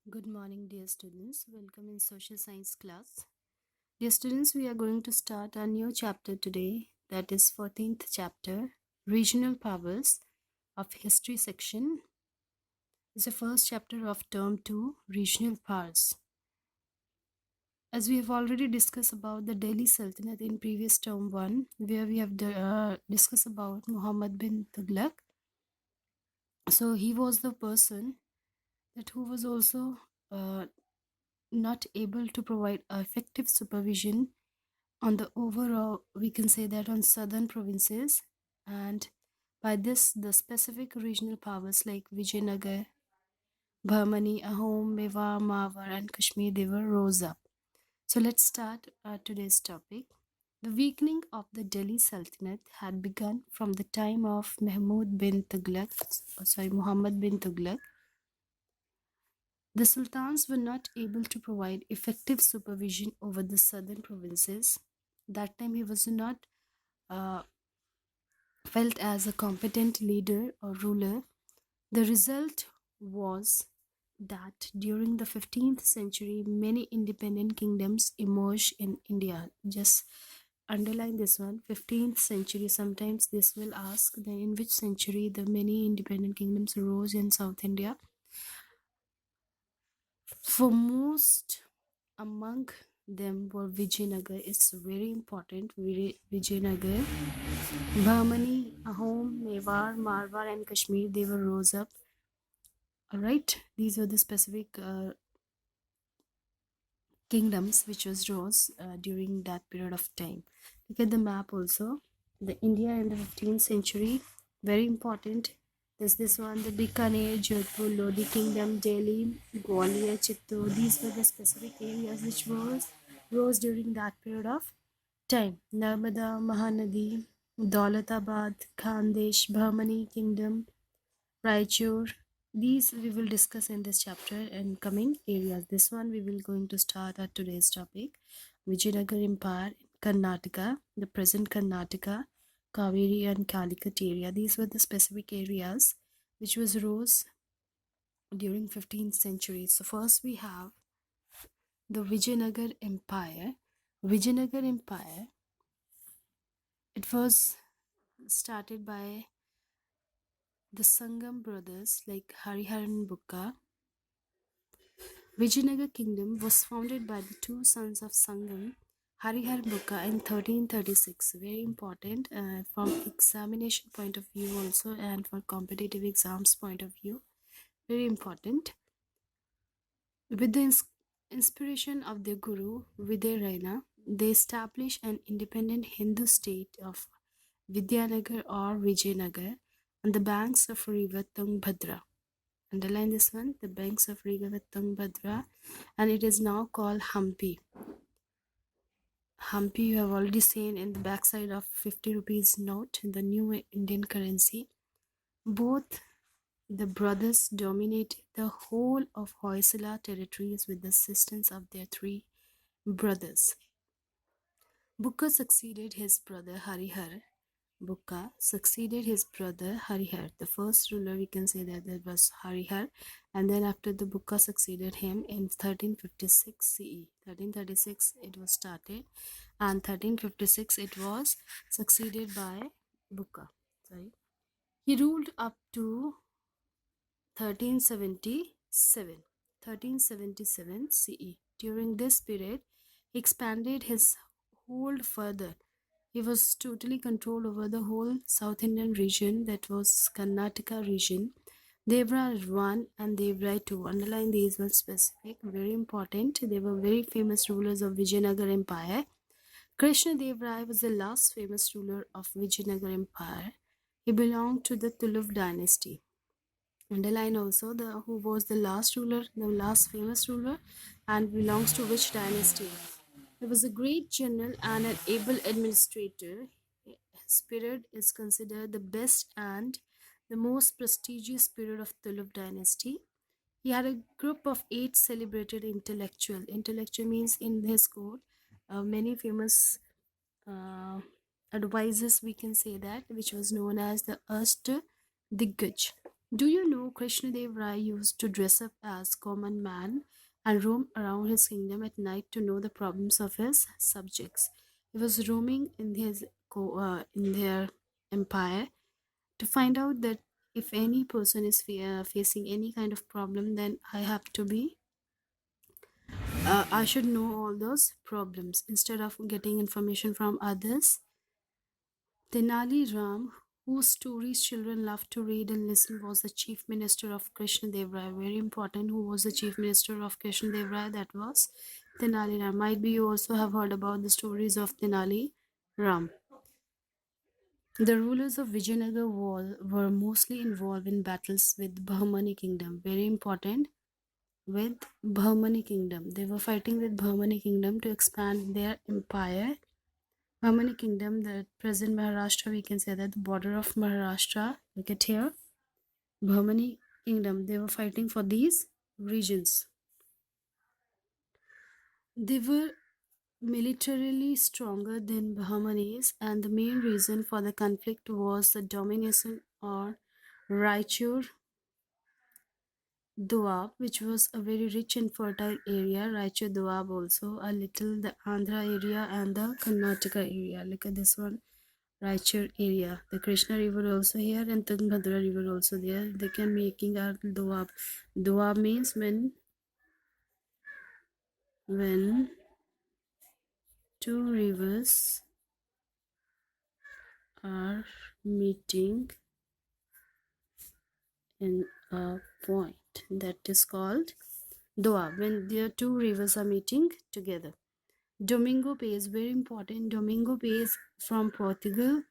Good morning, dear students. Welcome in social science class. Dear students, we are going to start a new chapter today, that is 14th chapter, Regional Powers of History section. It's the first chapter of term 2, Regional Powers. As we have already discussed about the Delhi Sultanate in previous term 1, where we have discussed about Muhammad bin Tughlaq. So he was the person who was also uh, not able to provide effective supervision on the overall, we can say that on southern provinces, and by this the specific regional powers like Vijayanagar, Bahmani, Ahom, Mewar, Marwar and Kashmir, they were rose up. So let's start today's topic. The weakening of the Delhi Sultanate had begun from the time of Muhammad bin Tughlaq. The sultans were not able to provide effective supervision over the southern provinces. That time he was not uh, felt as a competent leader or ruler. The result was that during the 15th century, many independent kingdoms emerged in India. Just underline this one, 15th century. Sometimes this will ask then in which century the many independent kingdoms arose in South India. For most among them were Vijayanagar. It's very important. Vijayanagar, Bahmani, Ahom, Mewar, Marwar, and Kashmir, they were rose up. Alright, these were the specific kingdoms which was rose during that period of time. Look at the map also. The India in the 15th century, very important. There's this one, the Bikaner, Jodhpur, Lodi Kingdom, Delhi, Gwalior, Chittor. These were the specific areas which rose during that period of time. Narmada, Mahanadi, Daulatabad, Khandesh, Bahmani Kingdom, Raichur. These we will discuss in this chapter and coming areas. This one we will going to start at today's topic. Vijayanagar Empire, Karnataka, the present Karnataka, Kaveri and Calicut area. These were the specific areas which was rose during 15th century. So first we have the Vijayanagar Empire. Vijayanagar Empire, it was started by the Sangam brothers like Harihar and Bukka. Vijayanagar kingdom was founded by the two sons of Sangam, Harihar Bukka in 1336. Very important from examination point of view also and for competitive exams point of view. Very important. With the inspiration of their guru Vidya they established an independent Hindu state of Vidyanagar or Vijayanagar on the banks of river Tungbhadra. Underline this one, the banks of river Tungbhadra, and it is now called Hampi. Hampi you have already seen in the backside of 50 rupees note, the new Indian currency. Both the brothers dominated the whole of Hoysala territories with the assistance of their three brothers. Bukka succeeded his brother Harihar. Bukka succeeded his brother Harihar. The first ruler, we can say that was Harihar, and then after the Bukka succeeded him in 1356 CE. 1336 it was started, and 1356 it was succeeded by Bukka. Sorry, he ruled up to 1377. 1377 CE. During this period, he expanded his hold further. He was totally controlled over the whole South Indian region, that was Karnataka region. Devra 1 and Devra 2. Underline these were specific, very important. They were very famous rulers of Vijayanagar Empire. Krishna Dev Rai was the last famous ruler of Vijayanagar Empire. He belonged to the Tuluv dynasty. Underline also who was the last ruler, the last famous ruler, and belongs to which dynasty. He was a great general and an able administrator. His period is considered the best and the most prestigious period of Tuluv dynasty. He had a group of 8 celebrated intellectuals. Intellectual means in his court, many famous advisors, we can say that, which was known as the Ashta Diggaj. Do you know Krishna Dev Rai used to dress up as common man and roam around his kingdom at night to know the problems of his subjects. He was roaming in in their empire to find out that if any person is facing any kind of problem, then I should know all those problems instead of getting information from others. Tenali Ram, whose stories children love to read and listen, was the chief minister of Krishna Dev Rai. Very important. Who was the chief minister of Krishna Dev Rai? That was Tenali Ram. Might be you also have heard about the stories of Tenali Ram. The rulers of Vijayanagar were mostly involved in battles with Bahmani kingdom. Very important. With Bahmani kingdom. They were fighting with Bahmani kingdom to expand their empire. Bahmani kingdom, the present Maharashtra, we can say that the border of Maharashtra, look at here, Bahmani kingdom, they were fighting for these regions. They were militarily stronger than Bahmanis, and the main reason for the conflict was the domination or Raichur Doab, which was a very rich and fertile area. Raichur Doab also, a little the Andhra area and the Karnataka area. Look at this one. Raichur area. The Krishna river also here and Tungabhadra river also there. They can making our Doab. Doab means when two rivers are meeting in a point. That is called Doab. When their two rivers are meeting together. Domingo Pais, very important. Domingo Pais from Portugal.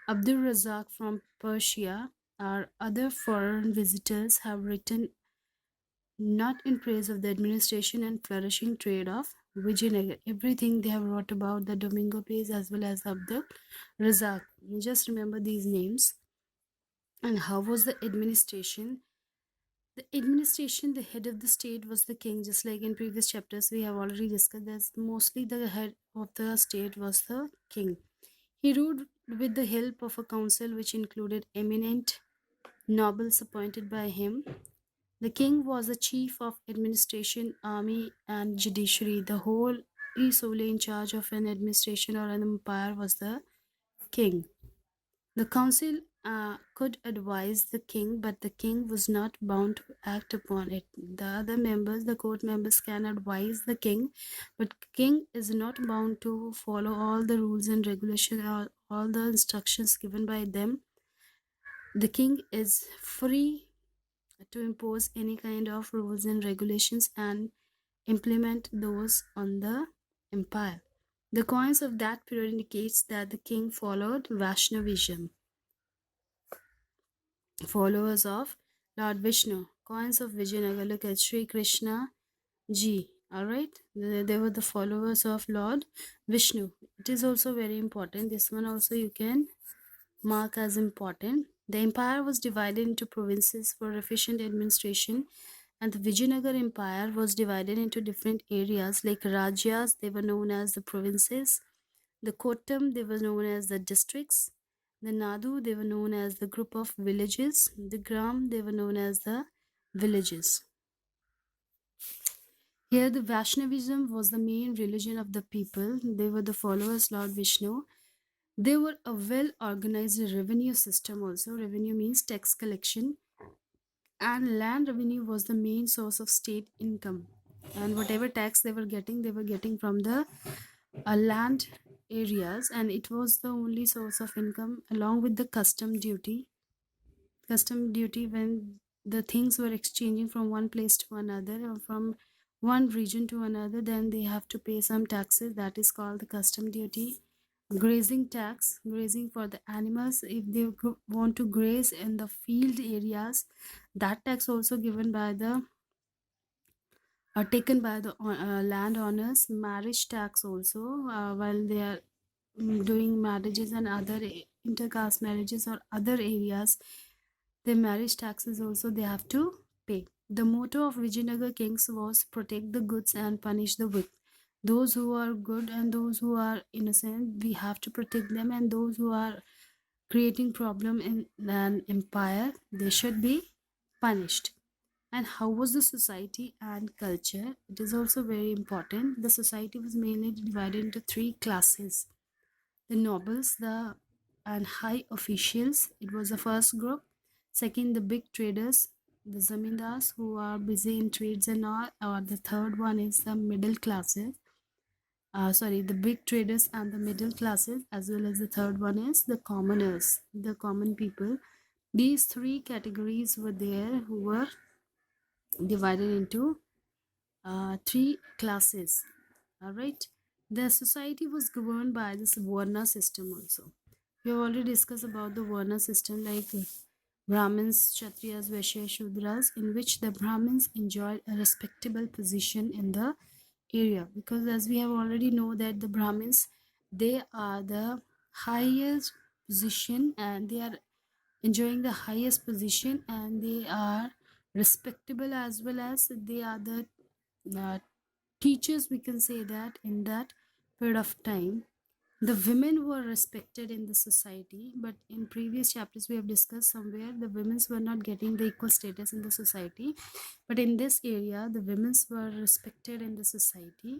Abdul Razak from Persia. Our other foreign visitors have written not in praise of the administration and flourishing trade of Vijayanagar. Everything they have wrote about the Domingo Pais as well as Abdul Razak. You just remember these names. And how was the administration? The administration, the head of the state was the king, just like in previous chapters we have already discussed. That mostly the head of the state was the king. He ruled with the help of a council which included eminent nobles appointed by him. The king was the chief of administration, army, and judiciary. The whole solely in charge of an administration or an empire was the king. The council could advise the king, but the king was not bound to act upon it. The other members, the court members, can advise the king, but king is not bound to follow all the rules and regulations or all the instructions given by them. The king is free to impose any kind of rules and regulations and implement those on the empire. The coins of that period indicates that the king followed Vaishnavism. Followers of Lord Vishnu. Coins of Vijayanagar. Look at Sri Krishna Ji. Alright, they were the followers of Lord Vishnu. It is also very important. This one also you can mark as important. The empire was divided into provinces for efficient administration, and the Vijayanagar Empire was divided into different areas like Rajyas, they were known as the provinces, the Kotam, they were known as the districts, the Nadu, they were known as the group of villages, the Gram, they were known as the villages. Here, the Vaishnavism was the main religion of the people. They were the followers Lord Vishnu. They were a well organized revenue system also. Revenue means tax collection. And land revenue was the main source of state income. And whatever tax they were getting from the land areas, and it was the only source of income along with the custom duty. Custom duty, when the things were exchanging from one place to another or from one region to another, then they have to pay some taxes. That is called the custom duty. Grazing tax, grazing for the animals, if they want to graze in the field areas, that tax also given by the taken by the landowners. Marriage tax also, while they are doing marriages and other intercaste marriages or other areas, the marriage taxes also they have to pay. The motto of Vijayanagar kings was protect the goods and punish the wicked. Those who are good and those who are innocent, we have to protect them, and those who are creating problem in an empire, they should be punished. And how was the society and culture? It is also very important. The society was mainly divided into three classes: the nobles, the and high officials. It was the first group. Second, the big traders, the zamindars who are busy in trades and all. Or the third one is the middle classes. The big traders and the middle classes, as well as the third one is the commoners, the common people. These three categories were there who were divided into three classes. All right. The society was governed by this Varna system also. We have already discussed about the Varna system, like Brahmins, Kshatriyas, Vaishyas, Shudras, in which the Brahmins enjoyed a respectable position in the area, because as we have already know that the Brahmins, they are the highest position, and they are enjoying the highest position, and they are respectable, as well as they are the uh, teachers, we can say that. In that period of time, the women were respected in the society, but in previous chapters we have discussed somewhere the women were not getting the equal status in the society. But in this area, the women were respected in the society.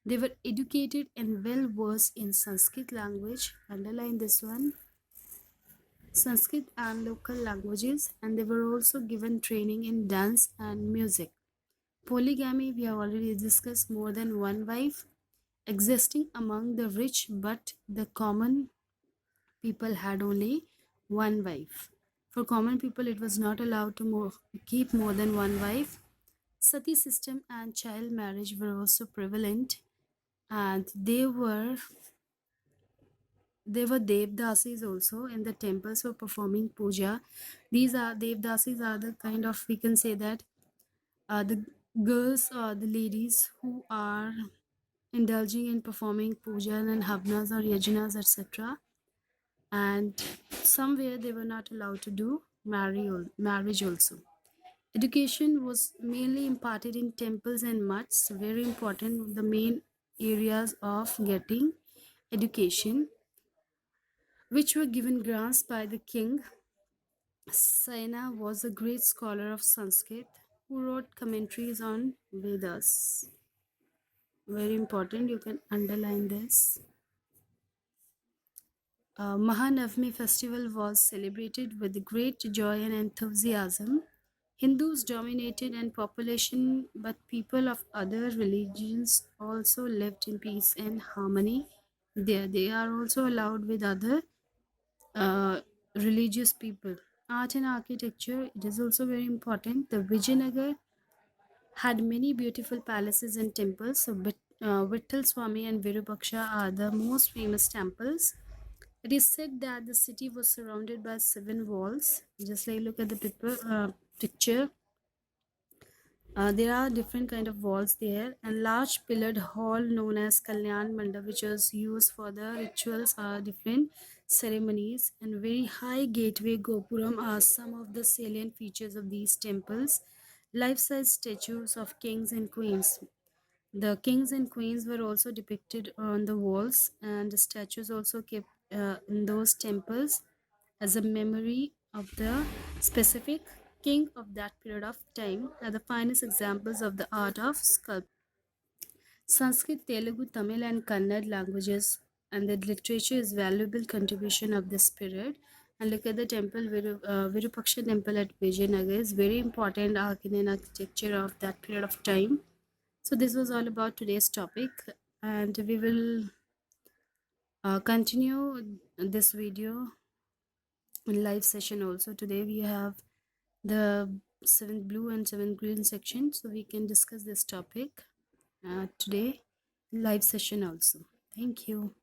They were educated and well versed in Sanskrit language, underline this one, Sanskrit and local languages, and they were also given training in dance and music. Polygamy, we have already discussed, more than one wife existing among the rich, but the common people had only one wife. For common people, it was not allowed to keep more than one wife. Sati system and child marriage were also prevalent, and there were devdasis also in the temples for performing puja. These are devdasis are the kind of, we can say that, the girls or the ladies who are indulging in performing puja and havnas or yajnas, etc. And somewhere they were not allowed to do marriage also. Education was mainly imparted in temples and mutts, very important, the main areas of getting education, which were given grants by the king. Saina was a great scholar of Sanskrit who wrote commentaries on Vedas. Very important, you can underline this. Mahanavami festival was celebrated with great joy and enthusiasm. Hindus dominated in population, but people of other religions also lived in peace and harmony. There, they are also allowed with other uh, religious people. Art and architecture, it is also very important. The Vijayanagar had many beautiful palaces and temples. So, Vittal Swami and Virupaksha are the most famous temples. It is said that the city was surrounded by 7 walls. Just like look at the picture. There are different kind of walls there, and large pillared hall known as Kalyan Mandap, which was used for the rituals or different ceremonies, and very high gateway Gopuram are some of the salient features of these temples. Life-size statues of kings and queens. The kings and queens were also depicted on the walls, and the statues also kept in those temples as a memory of the specific king of that period of time, are the finest examples of the art of sculpture. Sanskrit, Telugu, Tamil, and Kannada languages and the literature is valuable contribution of this period. And look at the temple, Virupaksha temple at Vijayanagar is very important Archean architecture of that period of time. So this was all about today's topic, and we will continue this video in live session also. Today we have the 7th blue and 7th green section, so we can discuss this topic today live session also. Thank you.